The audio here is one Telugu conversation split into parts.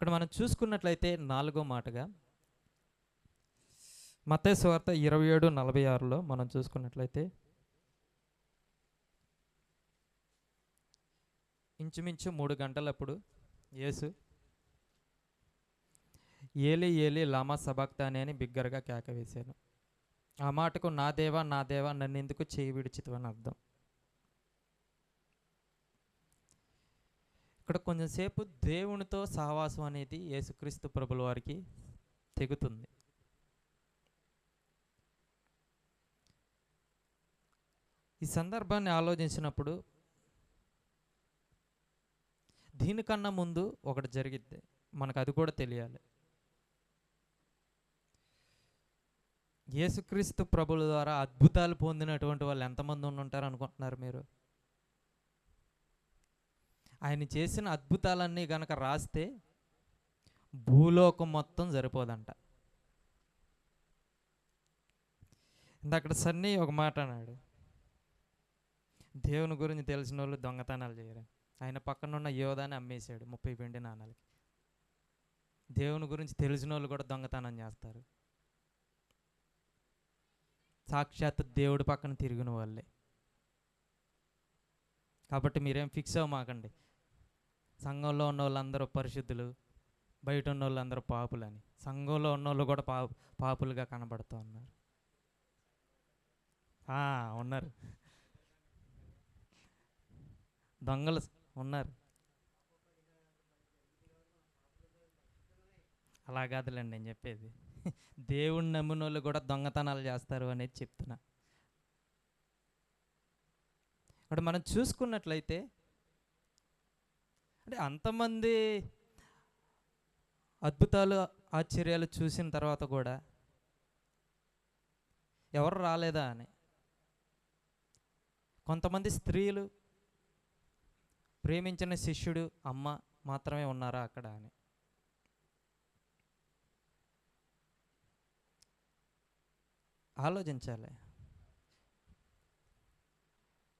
ఇక్కడ మనం చూసుకున్నట్లయితే 4వ మాటగా మత్తయి సువార్త 27:46లో మనం చూసుకున్నట్లయితే ఇంచుమించు 3 గంటలప్పుడు యేసు ఏలి ఏలి లామా సబక్తాని అని బిగ్గరగా కేక వేశాను. ఆ మాటకు నా దేవా నా దేవా నన్నెందుకు చేయి విడిచితివి అని అర్థం. ఇక్కడ కొంచెంసేపు దేవునితో సహవాసం అనేది యేసుక్రీస్తు ప్రభుల వారికి తెగుతుంది. ఈ సందర్భాన్ని ఆలోచించినప్పుడు దీనికన్నా ముందు ఒకటి జరిగిద్ది, మనకు అది కూడా తెలియాలి. యేసుక్రీస్తు ప్రభుల ద్వారా అద్భుతాలు పొందినటువంటి వాళ్ళు ఎంతమంది ఉంటారు అనుకుంటున్నారు మీరు? ఆయన చేసిన అద్భుతాలన్నీ గనక రాస్తే భూలోకం మొత్తం సరిపోదంట. ఇందక్కడ సన్నీ ఒక మాట అన్నాడు, దేవుని గురించి తెలిసిన వాళ్ళు దొంగతనాలు చేయరు. ఆయన పక్కనున్న యోధాని అమ్మేశాడు 30 వెండి నాణాలకి. దేవుని గురించి తెలిసిన వాళ్ళు కూడా దొంగతనం చేస్తారు. సాక్షాత్ దేవుడి పక్కన తిరిగిన వాళ్ళే. కాబట్టి మీరేం ఫిక్స్ అవ్వమాకండి సంఘంలో ఉన్న వాళ్ళందరూ పరిశుద్ధులు, బయట ఉన్న వాళ్ళందరూ పాపులని. సంఘంలో ఉన్న వాళ్ళు కూడా పాపులుగా కనబడుతూ ఉన్నారు. ఉన్నారు, దొంగలు ఉన్నారు. అలా కాదులేండి నేను చెప్పేది, దేవుణ్ణి నమ్మిన వాళ్ళు కూడా దొంగతనాలు చేస్తారు అనేది చెప్తున్నా. ఇప్పుడు మనం చూసుకున్నట్లయితే అంటే అంతమంది అద్భుతాలు ఆశ్చర్యాలు చూసిన తర్వాత కూడా ఎవరు రాలేదా అని. కొంతమంది స్త్రీలు, ప్రేమించిన శిష్యుడు, అమ్మ మాత్రమే ఉన్నారా అక్కడ అని. ఆలోచించాలి.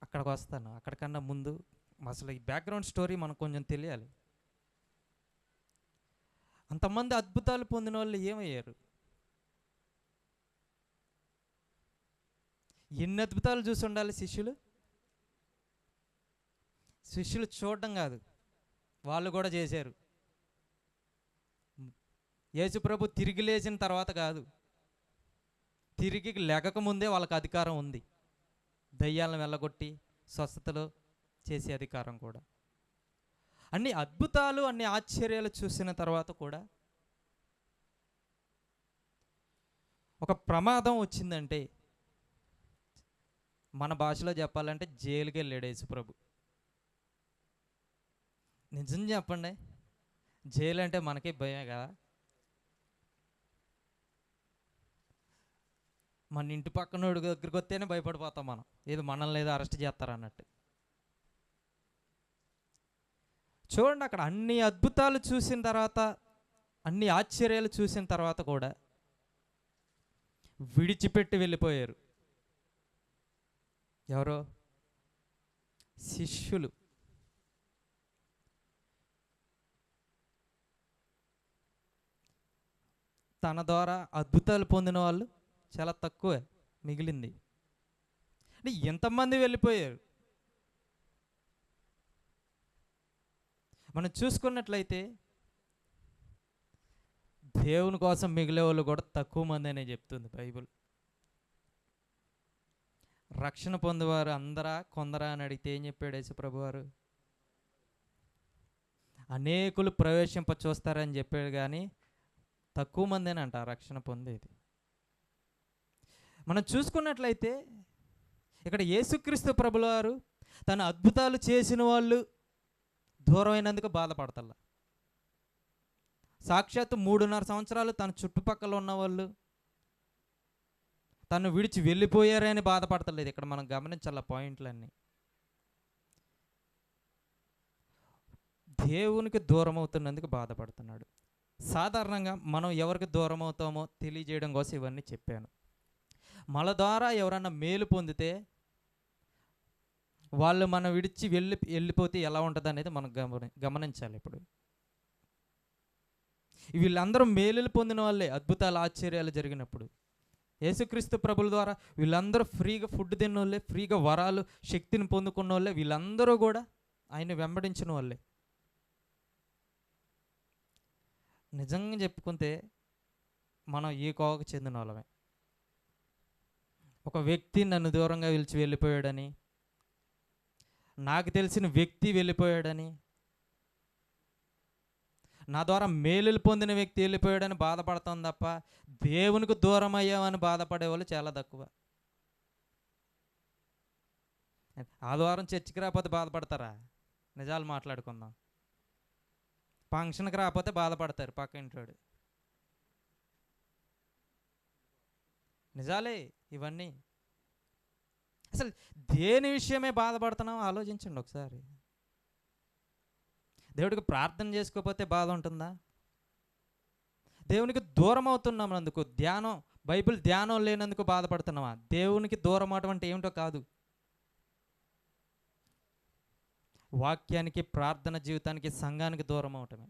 అక్కడికి వస్తాను. అక్కడికన్నా ముందు అసలు ఈ బ్యాక్గ్రౌండ్ స్టోరీ మనకు కొంచెం తెలియాలి. అంతమంది అద్భుతాలు పొందిన వాళ్ళు ఏమయ్యారు? ఎన్ని అద్భుతాలు చూసి ఉండాలి శిష్యులు? శిష్యులు చూడడం కాదు, వాళ్ళు కూడా చేశారు. యేసుప్రభు తిరిగి లేచిన తర్వాత కాదు, తిరిగి లేకముందే వాళ్ళకి అధికారం ఉంది. దయ్యాలను వెళ్ళగొట్టి స్వస్థతలు చేసే అధికారం కూడా. అన్ని అద్భుతాలు, అన్ని ఆశ్చర్యాలు చూసిన తర్వాత కూడా ఒక ప్రమాదం వచ్చిందంటే, మన భాషలో చెప్పాలంటే జైలుకి వెళ్ళాడు యేసుప్రభు. నిజం చెప్పండి, జైలు అంటే మనకి భయమే కదా. మన ఇంటి పక్కన దగ్గరికి వస్తేనే భయపడిపోతాం మనం, ఏదో మనల్ని ఏదో అరెస్ట్ చేస్తారన్నట్టు. చూడండి, అక్కడ అన్ని అద్భుతాలు చూసిన తర్వాత, అన్ని ఆశ్చర్యాలు చూసిన తర్వాత కూడా విడిచిపెట్టి వెళ్ళిపోయారు. ఎవరో శిష్యులు. తన ద్వారా అద్భుతాలు పొందిన వాళ్ళు చాలా తక్కువే మిగిలింది. అంటే ఎంతమంది వెళ్ళిపోయారు? మనం చూసుకున్నట్లయితే దేవుని కోసం మిగిలే వాళ్ళు కూడా తక్కువ మంది అనే చెప్తుంది బైబిల్. రక్షణ పొందేవారు అందరా కొందరా అని అడిగితే ఏం చెప్పాడు యేసుప్రభు వారు? అనేకులు ప్రవేశింప చూస్తారని చెప్పాడు, కానీ తక్కువ మందేనంట రక్షణ పొందేది. మనం చూసుకున్నట్లయితే ఇక్కడ యేసుక్రీస్తు ప్రభుల వారు తన అద్భుతాలు చేసిన వాళ్ళు దూరమైనందుకు బాధపడతల్లా. సాక్షాత్తు 3.5 సంవత్సరాలు తన చుట్టుపక్కల ఉన్నవాళ్ళు తను విడిచి వెళ్ళిపోయారని బాధపడతలేదు. ఇక్కడ మనం గమనించాల పాయింట్లన్నీ. దేవునికి దూరం అవుతున్నందుకు బాధపడుతున్నాడు. సాధారణంగా మనం ఎవరికి దూరం అవుతామో తెలియజేయడం కోసం ఇవన్నీ చెప్పాను. మన ద్వారా ఎవరన్నా మేలు పొందితే వాళ్ళు మనం విడిచి వెళ్ళిపోతే ఎలా ఉంటుంది అనేది మనం గమనించాలి. ఇప్పుడు వీళ్ళందరూ మేలులు పొందిన వాళ్ళే అద్భుతాలు ఆశ్చర్యాలు జరిగినప్పుడు. యేసుక్రీస్తు ప్రభుల ద్వారా వీళ్ళందరూ ఫ్రీగా ఫుడ్ తిన్న వాళ్ళే, ఫ్రీగా వరాలు శక్తిని పొందుకున్న వాళ్ళే, వీళ్ళందరూ కూడా ఆయన వెంబడించిన వాళ్ళే. నిజంగా చెప్పుకుంటే మనం ఈ కోవకు చెందిన వాళ్ళమే. ఒక వ్యక్తి నన్ను దూరంగా పిలిచి వెళ్ళిపోయాడని, నాకు తెలిసిన వ్యక్తి వెళ్ళిపోయాడని, నా ద్వారా మేలులు పొందిన వ్యక్తి వెళ్ళిపోయాడని బాధపడతాం తప్ప దేవునికి దూరం అయ్యామని బాధపడేవాళ్ళు చాలా తక్కువ. ఆదివారం చర్చికి రాకపోతే బాధపడతారా? నిజాలు మాట్లాడుకుందాం. ఫంక్షన్కి రాకపోతే బాధపడతారు పక్క ఇంట్లోడు. నిజాలే ఇవన్నీ. అసలు దేని విషయమే బాధపడుతున్నాం ఆలోచించండి ఒకసారి. దేవుడికి ప్రార్థన చేసుకోకపోతే బాధ ఉంటుందా? దేవునికి దూరం అవుతున్నందుకు, ధ్యానం బైబిల్ ధ్యానం లేనందుకు బాధపడుతున్నావా? దేవునికి దూరం అవటం అంటే ఏమిటో కాదు, వాక్యానికి, ప్రార్థన జీవితానికి, సంఘానికి దూరం అవటమే.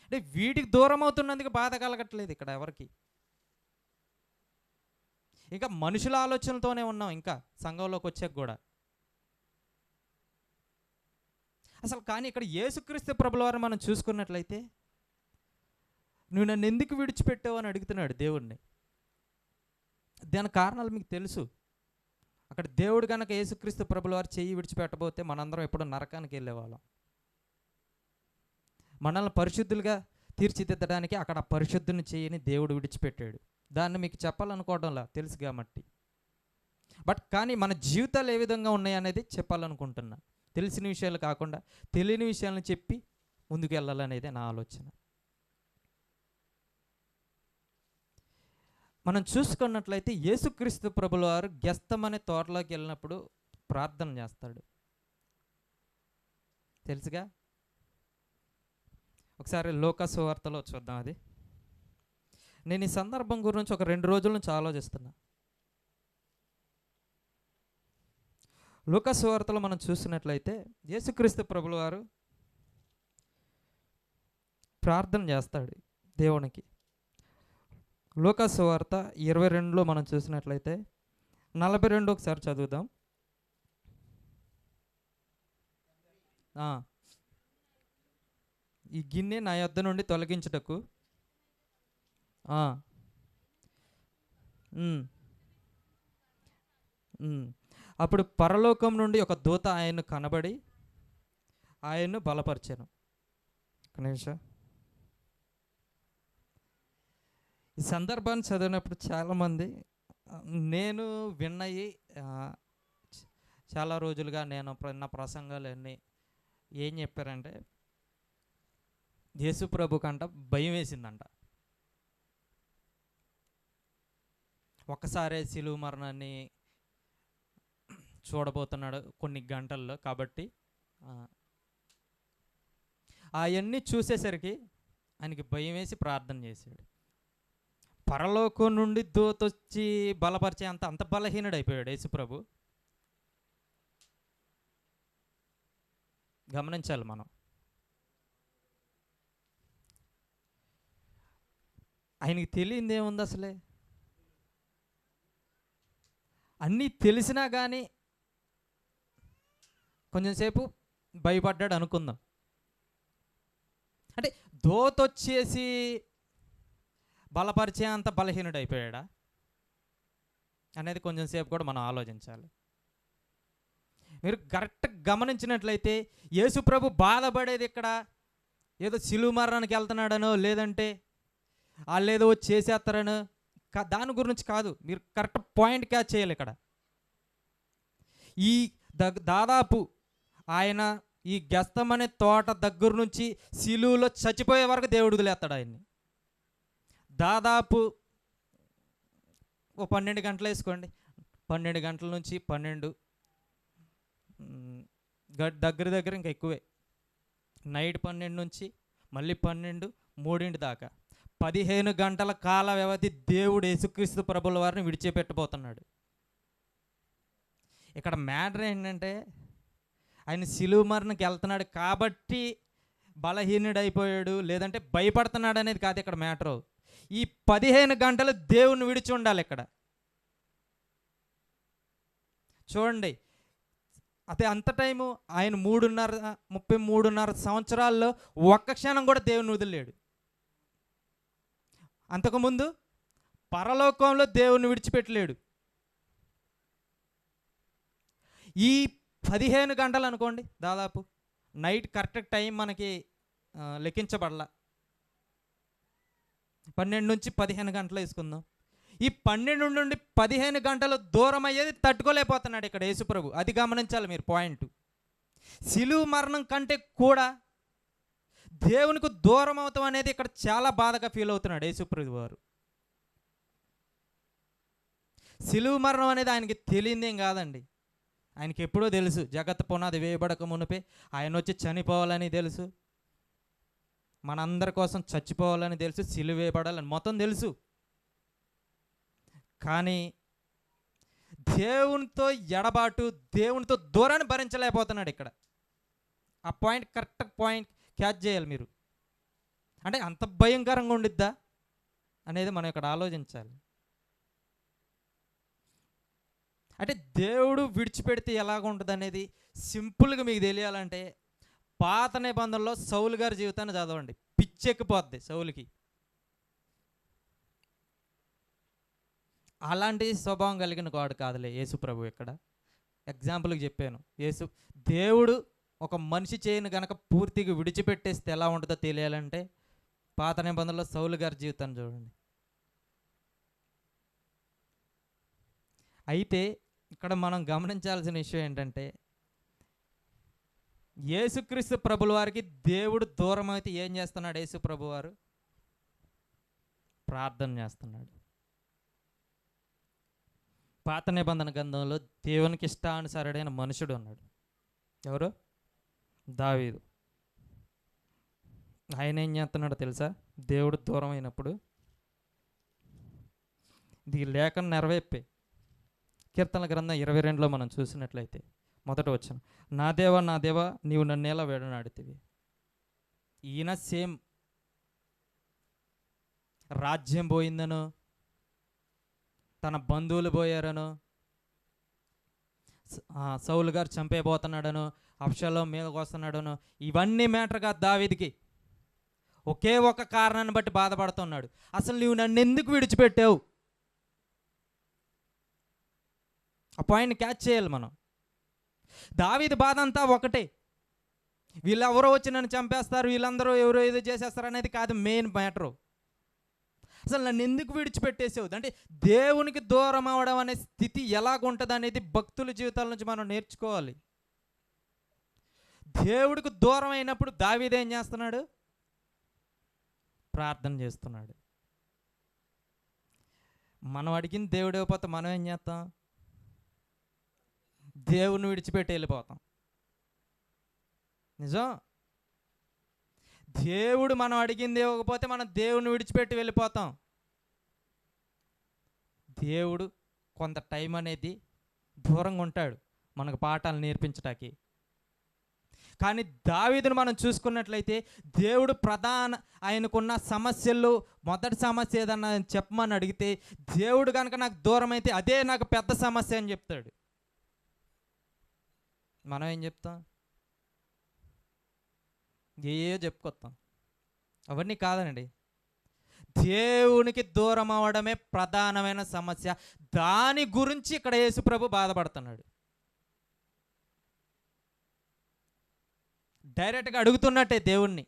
అంటే వీటికి దూరం అవుతున్నందుకు బాధ కలగట్లేదు ఇక్కడ ఎవరికి. ఇంకా మనుషుల ఆలోచనలతోనే ఉన్నాం ఇంకా సంఘంలోకి వచ్చాక కూడా. అసలు కానీ ఇక్కడ యేసుక్రీస్తు ప్రభుల వారు మనం చూసుకున్నట్లయితే, నువ్వు నన్ను ఎందుకు విడిచిపెట్టావు అని అడుగుతున్నాడు దేవుడిని. దాని కారణాలు మీకు తెలుసు. అక్కడ దేవుడు కనుక యేసుక్రీస్తు ప్రభుల వారు చెయ్యి విడిచిపెట్టబోతే మనందరం ఎప్పుడో నరకానికి వెళ్ళేవాళ్ళం. మనల్ని పరిశుద్ధులుగా తీర్చిదిద్దడానికి అక్కడ పరిశుద్ధుని చెయ్యిని దేవుడు విడిచిపెట్టాడు. దాన్ని మీకు చెప్పాలనుకోవడంలా తెలుసు కాబట్టి. బట్ కానీ మన జీవితాలు ఏ విధంగా ఉన్నాయి అనేది చెప్పాలనుకుంటున్నా. తెలిసిన విషయాలు కాకుండా తెలియని విషయాలను చెప్పి ముందుకు వెళ్ళాలనేదే నా ఆలోచన. మనం చూసుకున్నట్లయితే యేసుక్రీస్తు ప్రభుల వారు గెస్తమనే తోటలోకి వెళ్ళినప్పుడు ప్రార్థన చేస్తాడు, తెలుసుగా. ఒకసారి లూకా సువార్తలో చూద్దాం. అది నేను ఈ సందర్భం గురించి ఒక 2 రోజుల నుంచి ఆలోచిస్తున్నా. లూకా సువార్తలో మనం చూసినట్లయితే యేసుక్రీస్తు ప్రభుల వారు ప్రార్థన చేస్తాడు దేవునికి. లూకా సువార్త 22లో మనం చూసినట్లయితే 42 ఒకసారి చదువుదాం. ఈ గిన్నె నా యొద్ద నుండి తొలగించుటకు అప్పుడు పరలోకం నుండి ఒక దూత ఆయన్ను కనబడి ఆయన్ను బలపరిచాను. ఒక నిమిషం. ఈ సందర్భాన్ని చదివినప్పుడు చాలామంది నేను విన్నయి చాలా రోజులుగా నేను విన్న ప్రసంగాలన్నీ ఏం చెప్పారంటే, యేసు ప్రభు కంట భయం వేసిందంట. ఒక్కసారే శిలువ మరణాన్ని చూడబోతున్నాడు కొన్ని గంటల్లో, కాబట్టి అవన్నీ చూసేసరికి ఆయనకి భయం వేసి ప్రార్థన చేశాడు. పరలోకం నుండి దూతొచ్చి బలపరిచే అంత బలహీనుడు అయిపోయాడు యేసుప్రభు. గమనించాలి మనం. ఆయనకి తెలియంది ఏముంది అసలే? అన్నీ తెలిసినా కానీ కొంచెంసేపు భయపడ్డాడు అనుకుందాం. అంటే దోతొచ్చేసి బలపరిచే అంత బలహీనుడు అయిపోయాడా అనేది కొంచెంసేపు కూడా మనం ఆలోచించాలి. మీరు కరెక్ట్ గమనించినట్లయితే యేసుప్రభు బాధపడేది ఇక్కడ ఏదో శిలువ మరణానికి వెళ్తున్నాడనో, లేదంటే వాళ్ళు ఏదో వచ్చి చేసేస్తారనో దాని గురించి కాదు. మీరు కరెక్ట్ పాయింట్ క్యాచ్ చేయాలి ఇక్కడ. ఈ దాదాపు ఆయన ఈ గెస్తమనే తోట దగ్గర నుంచి శిలువలో చచ్చిపోయే వరకు దేవుడు వదిలేస్తాడు ఆయన్ని. దాదాపు ఓ 12 గంటలు వేసుకోండి. 12 గంటల నుంచి 12 దగ్గర ఇంకా ఎక్కువే. నైట్ 12 నుంచి మళ్ళీ 12, 3 దాకా 15 గంటల కాల వ్యవధి దేవుడు యేసుక్రీస్తు ప్రభుల వారిని విడిచిపెట్టబోతున్నాడు. ఇక్కడ మ్యాటర్ ఏంటంటే, ఆయన శిలువ మరణకి వెళ్తున్నాడు కాబట్టి బలహీనుడైపోయాడు లేదంటే భయపడుతున్నాడు అనేది కాదు ఇక్కడ మ్యాటరు. ఈ 15 గంటలు దేవుని విడిచి ఉండాలి ఇక్కడ. చూడండి, అదే అంత టైము ఆయన 33 సంవత్సరాల్లో ఒక్క క్షణం కూడా దేవుని వదిలేడు. అంతకుముందు పరలోకంలో దేవుని విడిచిపెట్టలేడు. ఈ 15 గంటలు అనుకోండి, దాదాపు నైట్ కరెక్ట్ టైం మనకి లెక్కించబడలా. 12 నుంచి 15 గంటలు వేసుకుందాం. ఈ 12 నుండి 15 గంటలు దూరం అయ్యేది తట్టుకోలేకపోతున్నాడు ఇక్కడ యేసుప్రభు. అది గమనించాలి మీరు పాయింట్. శిలువ మరణం కంటే కూడా దేవునికి దూరం అవుతాం అనేది ఇక్కడ చాలా బాధగా ఫీల్ అవుతున్నాడు యేసుప్రభు వారు. శిలువ మరణం అనేది ఆయనకి తెలియదేం కాదండి. ఆయనకి ఎప్పుడో తెలుసు, జగత్ పునాది వేయబడక మునిపే ఆయన వచ్చి చనిపోవాలని తెలుసు, మనందరి కోసం చచ్చిపోవాలని తెలుసు, సిలువ వేయబడాలని మొత్తం తెలుసు. కానీ దేవునితో ఎడబాటు, దేవునితో దూరాన్ని భరించలేకపోతున్నాడు ఇక్కడ. ఆ పాయింట్ కరెక్ట్ పాయింట్ క్యాచ్ చేయాలి మీరు. అంటే అంత భయంకరంగా ఉండిద్దా అనేది మనం ఇక్కడ ఆలోచించాలి. అంటే దేవుడు విడిచిపెడితే ఎలాగ ఉంటుంది అనేది సింపుల్గా మీకు తెలియాలంటే పాత నిబంధనలో సౌలు గారి జీవితాన్ని చదవండి. పిచ్చెక్కిపోద్ది సౌలుకి. అలాంటి స్వభావం కలిగిన వాడు కాదులే యేసు ప్రభు. ఇక్కడ ఎగ్జాంపుల్కి చెప్పాను. దేవుడు ఒక మనిషి చేయని గనక పూర్తిగా విడిచిపెట్టేస్తే ఎలా ఉంటుందో తెలియాలంటే పాత నిబంధనలో సౌలు గారి జీవితాన్ని చూడండి. అయితే ఇక్కడ మనం గమనించాల్సిన విషయం ఏంటంటే యేసుక్రీస్తు ప్రభుల వారికి దేవుడు దూరం అయితే ఏం చేస్తున్నాడు యేసు ప్రభు వారు? ప్రార్థన చేస్తున్నాడు. పాత నిబంధన గ్రంథంలో దేవునికి ఇష్టానుసారుడైన మనుషుడు ఉన్నాడు. ఎవరు? దావీదు. ఆయన ఏం చేస్తున్నాడో తెలుసా? దేవుడు దూరం అయినప్పుడు ఇది లేఖను నెరవేర్పే. కీర్తన గ్రంథం 22లో మనం చూసినట్లయితే మొదట వచనం, నా దేవా నా దేవా నీవు నన్నేలా వేడనాడుతివి. ఈయన సేమ్ రాజ్యం పోయిందనో, తన బంధువులు పోయారనో, సౌలు గారు చంపేయబోతున్నాడనో, అబ్షాలోము మీదకి వస్తున్నాడనో ఇవన్నీ మ్యాటర్ కాదు దావీదుకి. ఒకే ఒక కారణాన్ని బట్టి బాధపడుతున్నాడు. అసలు నీవు నన్ను ఎందుకు విడిచిపెట్టావు? ఆ పాయింట్ని క్యాచ్ చేయాలి మనం. దావీదు బాధ అంతా ఒకటే. వీళ్ళెవరో వచ్చి నన్ను చంపేస్తారు, వీళ్ళందరూ ఎవరో ఏదో చేసేస్తారు అనేది కాదు మెయిన్ మ్యాటరు. అసలు నన్ను ఎందుకు విడిచిపెట్టేసావు అంటే దేవునికి దూరం అవడం అనే స్థితి ఎలాగుంటుంది అనేది భక్తుల జీవితాల నుంచి మనం నేర్చుకోవాలి. దేవుడికి దూరం అయినప్పుడు దావీదు ఏం చేస్తున్నాడు? ప్రార్థన చేస్తున్నాడు. మనం అడిగింది దేవుడు ఇవ్వకపోతే మనం ఏం చేస్తాం? దేవుని విడిచిపెట్టి వెళ్ళిపోతాం. నిజం. దేవుడు మనం అడిగింది ఇవ్వకపోతే మనం దేవుని విడిచిపెట్టి వెళ్ళిపోతాం. దేవుడు కొంత టైం అనేది దూరంగా ఉంటాడు మనకు పాఠాలు నేర్పించటానికి. కానీ దావీదును మనం చూసుకున్నట్లయితే దేవుడు ఆయనకున్న సమస్యలు మొదటి సమస్య ఏదన్నా చెప్పమని అడిగితే దేవుడు కనుక నాకు దూరం అయితే అదే నాకు పెద్ద సమస్య అని చెప్తాడు. మనం ఏం చెప్తాం? ఏయో చెప్పుకొస్తాం. అవన్నీ కాదండి. దేవునికి దూరం అవ్వడమే ప్రధానమైన సమస్య. దాని గురించి ఇక్కడ యేసుప్రభు బాధపడుతున్నాడు. డైరెక్ట్గా అడుగుతున్నట్టే దేవుణ్ణి,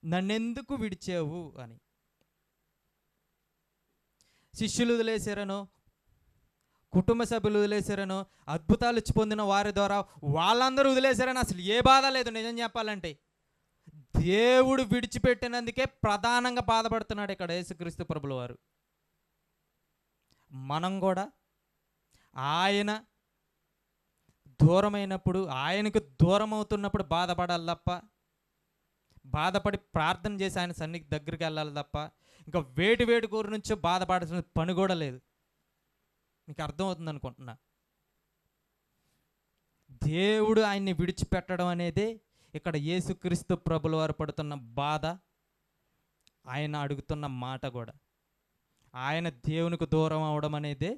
నన్నెందుకు విడిచావు అని. శిష్యులు వదిలేశారనో, కుటుంబ సభ్యులు వదిలేశారనో, అద్భుతాలు ఇచ్చి పొందిన వారి ద్వారా వాళ్ళందరూ వదిలేశారని అసలు ఏ బాధ లేదు. నిజం చెప్పాలంటే దేవుడు విడిచిపెట్టినందుకే ప్రధానంగా బాధపడుతున్నాడు ఇక్కడ యేసుక్రీస్తు ప్రభుల వారు. మనం కూడా ఆయన దూరమైనప్పుడు, ఆయనకు దూరం అవుతున్నప్పుడు బాధపడాలి తప్ప, బాధపడి ప్రార్థన చేసి ఆయన సన్నిధి దగ్గరికి వెళ్ళాలి తప్ప ఇంకా వేటి కూర నుంచో బాధపడాల్సిన పని కూడా లేదు. మీకు అర్థమవుతుంది అనుకుంటున్నా. దేవుడు ఆయన్ని విడిచిపెట్టడం అనేది ఇక్కడ యేసుక్రీస్తు ప్రభుల వారు పడుతున్న బాధ, ఆయన అడుగుతున్న మాట కూడా. ఆయన దేవునికి దూరం అవడం అనేది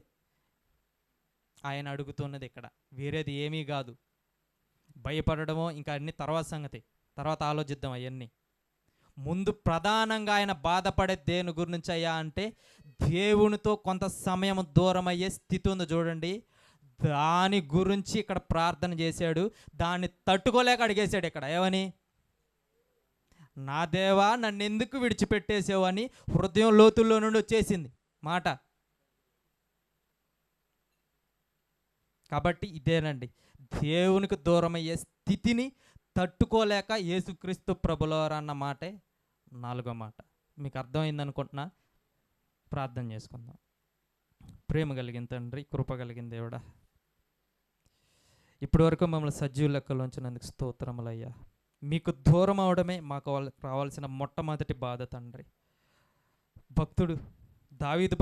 ఆయన అడుగుతున్నది ఇక్కడ, వేరేది ఏమీ కాదు. భయపడడమో ఇంకా అన్ని తర్వాత సంగతి, తర్వాత ఆలోచిద్దాం అవన్నీ. ముందు ప్రధానంగా ఆయన బాధపడే దేని గురించి అయ్యా అంటే దేవునితో కొంత సమయం దూరం అయ్యే స్థితి ఉంది చూడండి, దాని గురించి ఇక్కడ ప్రార్థన చేశాడు. దాన్ని తట్టుకోలేక అడిగేశాడు ఇక్కడ, ఏమని? నా దేవా నన్ను ఎందుకు విడిచిపెట్టేసావు అని హృదయం లోతుల్లో నుండి వచ్చేసింది మాట. కాబట్టి ఇదేనండి, దేవునికి దూరం అయ్యే స్థితిని తట్టుకోలేక యేసుక్రీస్తు ప్రభులవారు అన్న మాటే 4వ మాట. మీకు అర్థమైంది అనుకుంటున్నా. ప్రార్థన చేసుకుందాం. ప్రేమ కలిగిన తండ్రి, కృప కలిగిన దేవుడా, ఇప్పటి వరకు మమ్మల్ని సజీవ లెక్కలో ఉంచినందుకు స్తోత్రములయ్యా. మీకు దూరం అవడమే మాకు రావాల్సిన మొట్టమొదటి బాధ తండ్రి. భక్తుడు దావీదు